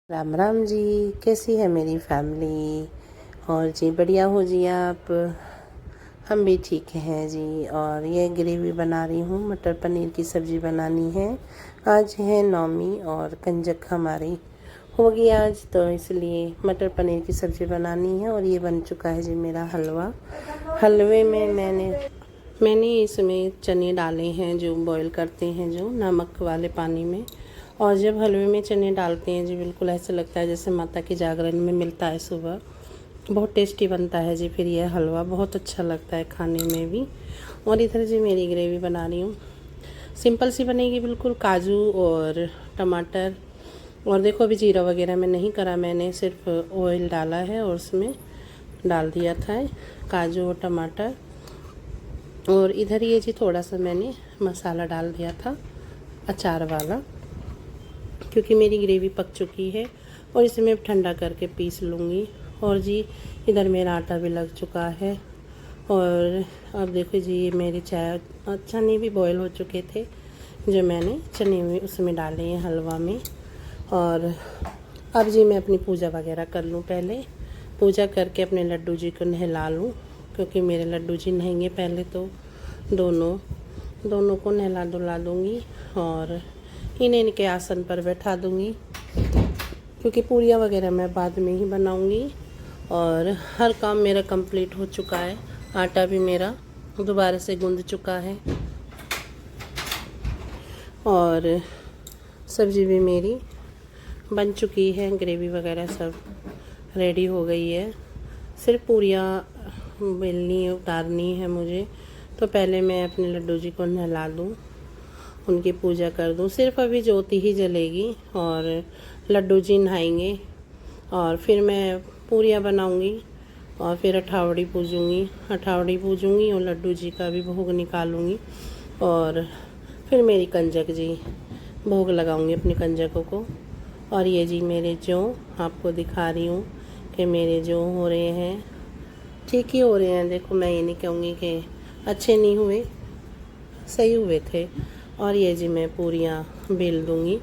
राम राम जी। कैसी है मेरी फैमिली? और जी बढ़िया हो जी आप? हम भी ठीक हैं जी। और ये ग्रेवी बना रही हूँ, मटर पनीर की सब्ज़ी बनानी है। आज है नौमी और कंजक हमारी होगी आज, तो इसलिए मटर पनीर की सब्ज़ी बनानी है। और ये बन चुका है जी मेरा हलवा। हलवे में मैंने इसमें चने डाले हैं, जो बॉईल करते हैं जो नमक वाले पानी में। और जब हलवे में चने डालते हैं जी, बिल्कुल ऐसा लगता है जैसे माता के जागरण में मिलता है सुबह। बहुत टेस्टी बनता है जी। फिर यह हलवा बहुत अच्छा लगता है खाने में भी। और इधर जी मेरी ग्रेवी बना रही हूँ, सिंपल सी बनेगी बिल्कुल। काजू और टमाटर, और देखो अभी जीरा वगैरह में नहीं करा, मैंने सिर्फ ऑयल डाला है और उसमें डाल दिया था काजू और टमाटर। और इधर ये जी थोड़ा सा मैंने मसाला डाल दिया था अचार वाला, क्योंकि मेरी ग्रेवी पक चुकी है और इसे मैं ठंडा करके पीस लूँगी। और जी इधर मेरा आटा भी लग चुका है। और अब देखो जी मेरे चने भी बॉयल हो चुके थे, जो मैंने चने में उसमें डाले हैं हलवा में। और अब जी मैं अपनी पूजा वगैरह कर लूँ, पहले पूजा करके अपने लड्डू जी को नहला लूँ, क्योंकि मेरे लड्डू जी नहाएंगे पहले। तो दोनों को नहला धुला दूँगी और इन्हें इनके आसन पर बैठा दूँगी, क्योंकि पूरियाँ वगैरह मैं बाद में ही बनाऊँगी। और हर काम मेरा कंप्लीट हो चुका है। आटा भी मेरा दोबारा से गूंद चुका है और सब्ज़ी भी मेरी बन चुकी है। ग्रेवी वगैरह सब रेडी हो गई है। सिर्फ पूरियाँ बेलनी उतारनी है मुझे। तो पहले मैं अपने लड्डू जी को नहला दूँ, उनकी पूजा कर दूँ। सिर्फ अभी ज्योति ही जलेगी और लड्डू जी नहाएंगे, और फिर मैं पूरियाँ बनाऊँगी और फिर अठावड़ी पूजूँगी और लड्डू जी का भी भोग निकालूँगी। और फिर मेरी कंजक जी भोग लगाऊँगी अपनी कंजकों को। और ये जी मेरे जौ आपको दिखा रही हूँ कि मेरे जौ हो रहे हैं, ठीक ही हो रहे हैं। देखो मैं ये नहीं कहूँगी कि अच्छे नहीं हुए, सही हुए थे। और ये जी मैं पूरियाँ बेल दूँगी,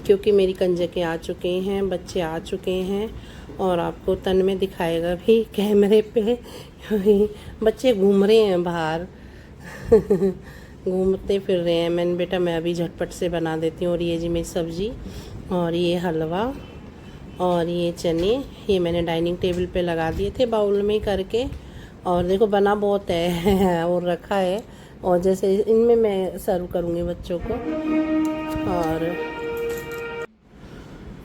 क्योंकि मेरी कंजकें आ चुके हैं, बच्चे आ चुके हैं। और आपको तन में दिखाएगा भी कैमरे पे बच्चे घूम रहे हैं बाहर घूमते फिर रहे हैं। मैंने बेटा मैं अभी झटपट से बना देती हूँ। और ये जी मेरी सब्ज़ी और ये हलवा और ये चने, ये मैंने डाइनिंग टेबल पे लगा दिए थे बाउल में करके। और देखो बना बहुत है और रखा है, और जैसे इनमें मैं सर्व करूँगी बच्चों को।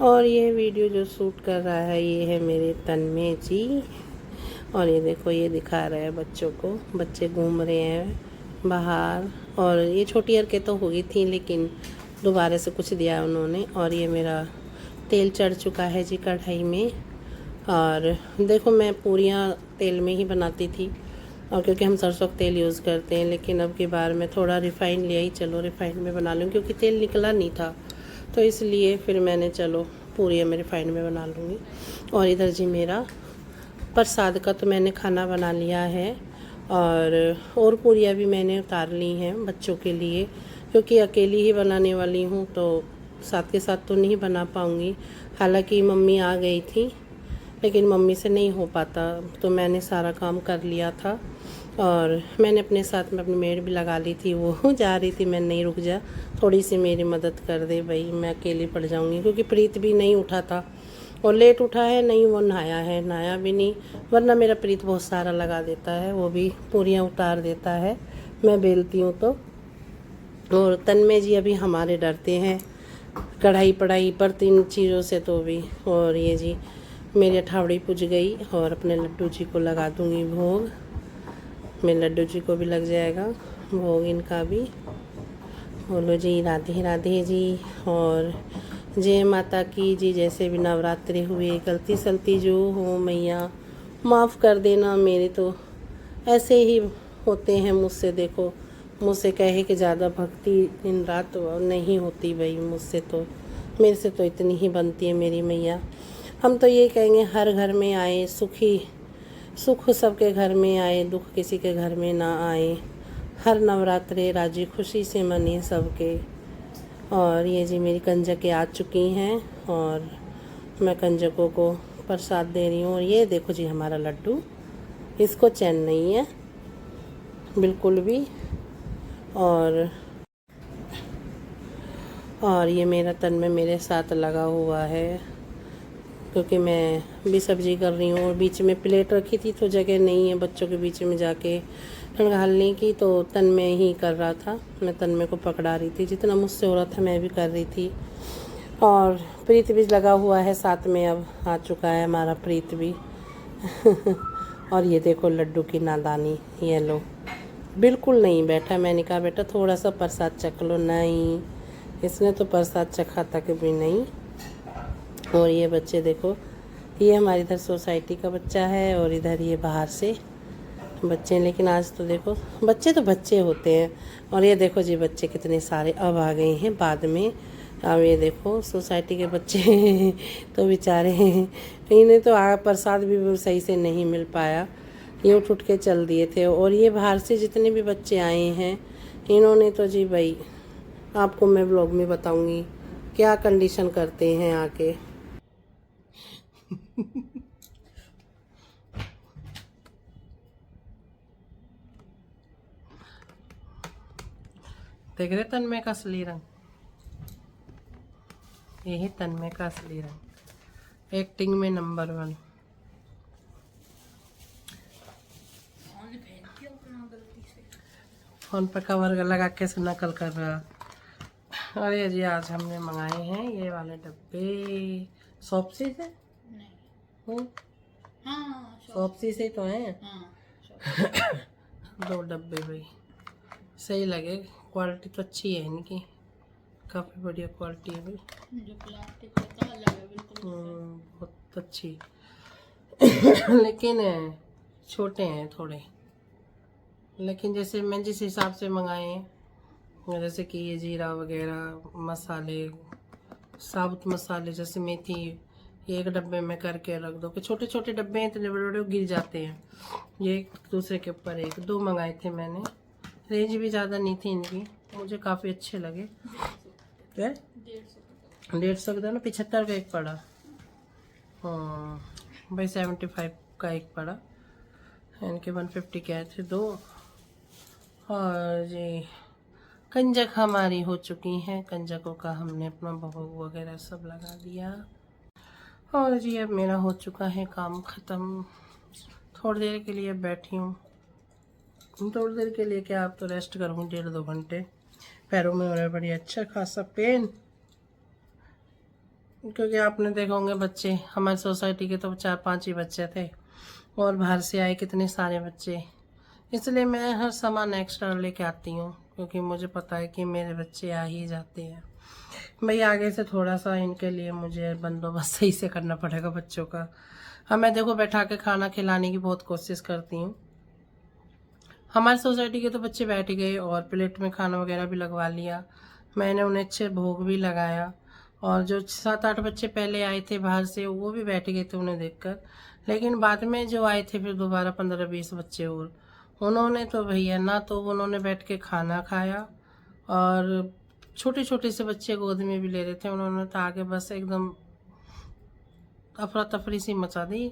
और ये वीडियो जो शूट कर रहा है ये है मेरे तन्मय जी। और ये देखो ये दिखा रहा है बच्चों को, बच्चे घूम रहे हैं बाहर। और ये छोटी हरकत तो हुई थी, लेकिन दोबारा से कुछ दिया उन्होंने। और ये मेरा तेल चढ़ चुका है जी कढ़ाई में। और देखो मैं पूरियाँ तेल में ही बनाती थी, और क्योंकि हम सरसों का तेल यूज़ करते हैं, लेकिन अब की बार मैं थोड़ा रिफ़ाइंड लिया ही, चलो रिफ़ाइंड में बना लूँ, क्योंकि तेल निकला नहीं था। तो इसलिए फिर मैंने चलो पूरियाँ मैं रिफ़ाइंड में बना लूँगी। और इधर जी मेरा प्रसाद का तो मैंने खाना बना लिया है, और पूरियाँ भी मैंने उतार ली हैं बच्चों के लिए, क्योंकि अकेली ही बनाने वाली हूँ, तो साथ के साथ तो नहीं बना पाऊँगी। हालांकि मम्मी आ गई थी, लेकिन मम्मी से नहीं हो पाता, तो मैंने सारा काम कर लिया था। और मैंने अपने साथ में अपनी मेड भी लगा ली थी, वो जा रही थी, मैं नहीं रुक जा, थोड़ी सी मेरी मदद कर दे भाई, मैं अकेली पड़ जाऊंगी। क्योंकि प्रीत भी नहीं उठा था, और लेट उठा है, नहीं वो नहाया भी नहीं। वरना मेरा प्रीत बहुत सारा लगा देता है, वो भी पूरियाँ उतार देता है मैं बेलती हूँ तो। और तन्मय जी अभी हमारे डरते हैं कढ़ाई पढ़ाई पर, 3 चीज़ों से तो भी। और ये जी मेरी अठावड़ी पुज गई, और अपने लड्डू जी को लगा दूँगी भोग। मेरे लड्डू जी को भी लग जाएगा भोग, इनका भी। बोलो जी राधे राधे जी, और जय माता की जी। जैसे भी नवरात्रि हुए, गलती सलती जो हो मैया माफ़ कर देना। मेरे तो ऐसे ही होते हैं मुझसे, देखो मुझसे कहे कि ज़्यादा भक्ति दिन रात नहीं होती भाई मुझसे, तो मेरे से तो इतनी ही बनती है मेरी मैया। हम तो ये कहेंगे हर घर में आए सुख सबके घर में आए, दुख किसी के घर में ना आए। हर नवरात्रे राजी खुशी से मने सबके। और ये जी मेरी कंजकें आ चुकी हैं और मैं कंजकों को प्रसाद दे रही हूँ। और ये देखो जी हमारा लड्डू, इसको चैन नहीं है बिल्कुल भी। और ये मेरा तन में मेरे साथ लगा हुआ है, क्योंकि मैं भी सब्जी कर रही हूँ और बीच में प्लेट रखी थी तो जगह नहीं है बच्चों के बीच में जाके ढालने की, तो तन में ही कर रहा था। मैं तन में को पकड़ा रही थी, जितना मुझसे हो रहा था मैं भी कर रही थी। और प्रीत भी लगा हुआ है साथ में, अब आ चुका है हमारा प्रीत भी। और ये देखो लड्डू की नादानी, ये लो बिल्कुल नहीं बैठा। मैंने कहा बेटा थोड़ा सा प्रसाद चख लो, नहीं इसने तो प्रसाद चखा तक भी नहीं। और ये बच्चे देखो, ये हमारी इधर सोसाइटी का बच्चा है और इधर ये बाहर से बच्चे हैं। लेकिन आज तो देखो बच्चे तो बच्चे होते हैं। और ये देखो जी बच्चे कितने सारे अब आ गए हैं बाद में। अब ये देखो सोसाइटी के बच्चे तो बेचारे इन्हें तो प्रसाद भी सही से नहीं मिल पाया, ये उठ के चल दिए थे। और ये बाहर से जितने भी बच्चे आए हैं इन्होंने तो जी भाई, आपको मैं व्लॉग में बताऊंगी क्या कंडीशन करते हैं आके। देख रहे तन्मय का असली रंग, यही तन्मय का असली रंग, एक्टिंग में नंबर 1। फोन पर कवर लगा के नकल कर रहा। अरे जी आज हमने मंगाए हैं ये वाले डब्बे शॉप्सी से। हाँ शॉप्सी से तो हैं। हाँ। 2 डब्बे भाई सही लगे, क्वालिटी तो अच्छी है इनकी, काफ़ी बढ़िया क्वालिटी है भाई। जो प्लास्टिक होता है अलग है बिल्कुल, बहुत अच्छी। लेकिन छोटे हैं थोड़े, लेकिन जैसे मैं जिस हिसाब से मंगाए हैं, जैसे कि ये जीरा वगैरह मसाले, साबुत मसाले जैसे मेथी, ये एक डब्बे में करके रख दो कि छोटे छोटे डब्बे हैं इतने बड़े बड़े गिर जाते हैं। ये एक दूसरे के ऊपर एक 2 मंगाए थे मैंने, रेंज भी ज़्यादा नहीं थी इनकी, मुझे काफ़ी अच्छे लगे। 150 का ना, 75 का एक पड़ा। हाँ भाई 75 का एक पड़ा, इनके 150 के आए थे 2। और जी कंजक हमारी हो चुकी हैं, कंजकों का हमने अपना भोग वगैरह सब लगा दिया। और जी अब मेरा हो चुका है काम ख़त्म, थोड़ी देर के लिए बैठी हूँ। थोड़ी देर के लिए क्या, आप तो रेस्ट करूँ 1.5-2 घंटे। पैरों में हो रहा है बड़ी अच्छा खासा पेन, क्योंकि आपने देखा होंगे बच्चे हमारी सोसाइटी के तो 4-5 ही बच्चे थे और बाहर से आए कितने सारे बच्चे, इसलिए मैं हर सामान एक्स्ट्रा लेके आती हूँ, क्योंकि मुझे पता है कि मेरे बच्चे आ ही जाते हैं भाई। आगे से थोड़ा सा इनके लिए मुझे बंदोबस्त सही से करना पड़ेगा बच्चों का। हाँ मैं देखो बैठा के खाना खिलाने की बहुत कोशिश करती हूँ। हमारी सोसाइटी के तो बच्चे बैठ गए और प्लेट में खाना वगैरह भी लगवा लिया, मैंने उन्हें अच्छे भोग भी लगाया। और जो 7-8 बच्चे पहले आए थे बाहर से वो भी बैठ गए थे उन्हें देखकर, लेकिन बाद में जो आए थे फिर दोबारा 15-20 बच्चे और, उन्होंने तो भैया ना तो उन्होंने बैठ के खाना खाया, और छोटे छोटे से बच्चे गोद में भी ले रहे थे, उन्होंने तो आगे बस एकदम अफरा तफरी सी मचा दी।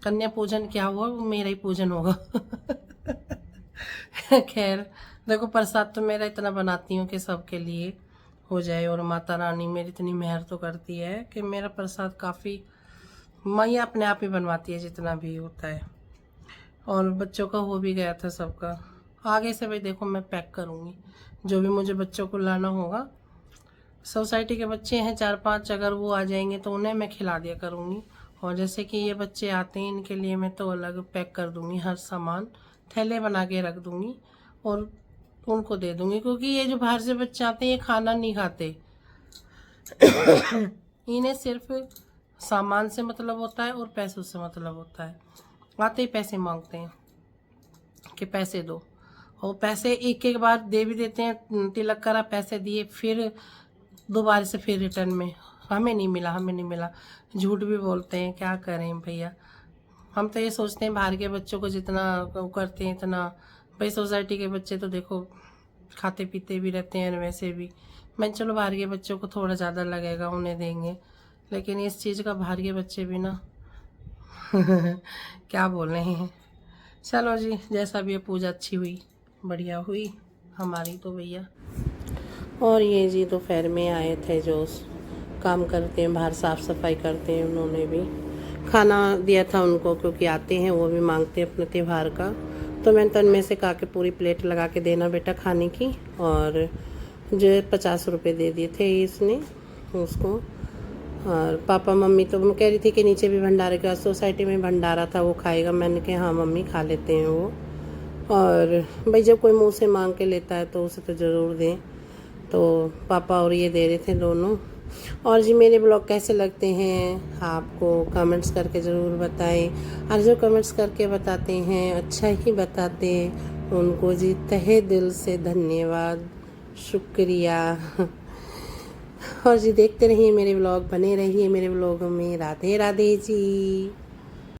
कन्या पूजन क्या हुआ, वो मेरा ही पूजन होगा। खैर देखो प्रसाद तो मेरा इतना बनाती हूँ कि सबके लिए हो जाए, और माता रानी मेरी इतनी मेहर तो करती है कि मेरा प्रसाद काफ़ी मैया अपने आप ही बनवाती है जितना भी होता है। और बच्चों का हो भी गया था सबका। आगे से भाई देखो मैं पैक करूँगी जो भी मुझे बच्चों को लाना होगा। सोसाइटी के बच्चे हैं 4-5, अगर वो आ जाएंगे तो उन्हें मैं खिला दिया करूँगी। और जैसे कि ये बच्चे आते हैं इनके लिए मैं तो अलग पैक कर दूँगी, हर सामान थैले बना के रख दूँगी और उनको दे दूँगी, क्योंकि ये जो बाहर से बच्चे आते हैं ये खाना नहीं खाते। इन्हें सिर्फ सामान से मतलब होता है और पैसों से मतलब होता है। आते ही पैसे मांगते हैं कि पैसे दो, और पैसे एक बार दे भी देते हैं, तिलक करा पैसे दिए, फिर दोबारा से फिर रिटर्न में हमें नहीं मिला, हमें नहीं मिला। झूठ भी बोलते हैं, क्या करें भैया। हम तो ये सोचते हैं बाहर के बच्चों को जितना वो करते हैं इतना, भाई सोसाइटी के बच्चे तो देखो खाते पीते भी रहते हैं, वैसे भी मैं चलो बाहर के बच्चों को थोड़ा ज़्यादा लगेगा, उन्हें देंगे, लेकिन इस चीज़ का बाहर के बच्चे भी ना क्या बोल रहे हैं। चलो जी, जैसा भी है, पूजा अच्छी हुई, बढ़िया हुई हमारी तो भैया। और ये जी दोपहर में आए थे जो काम करते हैं, बाहर साफ़ सफाई करते हैं, उन्होंने भी खाना दिया था उनको, क्योंकि आते हैं वो भी मांगते हैं अपने त्यौहार का। तो मैंने तन्मय से कहा कि पूरी प्लेट लगा के देना बेटा खाने की, और जो 50 रुपये दे दिए थे इसने उसको। और पापा मम्मी तो मैं कह रही थी कि नीचे भी भंडारे का सोसाइटी में भंडारा था, वो खाएगा। मैंने कहा हाँ मम्मी खा लेते हैं वो। और भाई जब कोई मुंह से मांग के लेता है तो उसे तो ज़रूर दें। तो पापा और ये दे रहे थे दोनों। और जी मेरे ब्लॉग कैसे लगते हैं आपको कमेंट्स करके ज़रूर बताएं। और जो कमेंट्स करके बताते हैं अच्छा ही बताते हैं, उनको जी तहे दिल से धन्यवाद, शुक्रिया। और जी देखते रहिए मेरे ब्लॉग, बने रहिए मेरे ब्लॉगों में। राधे राधे जी।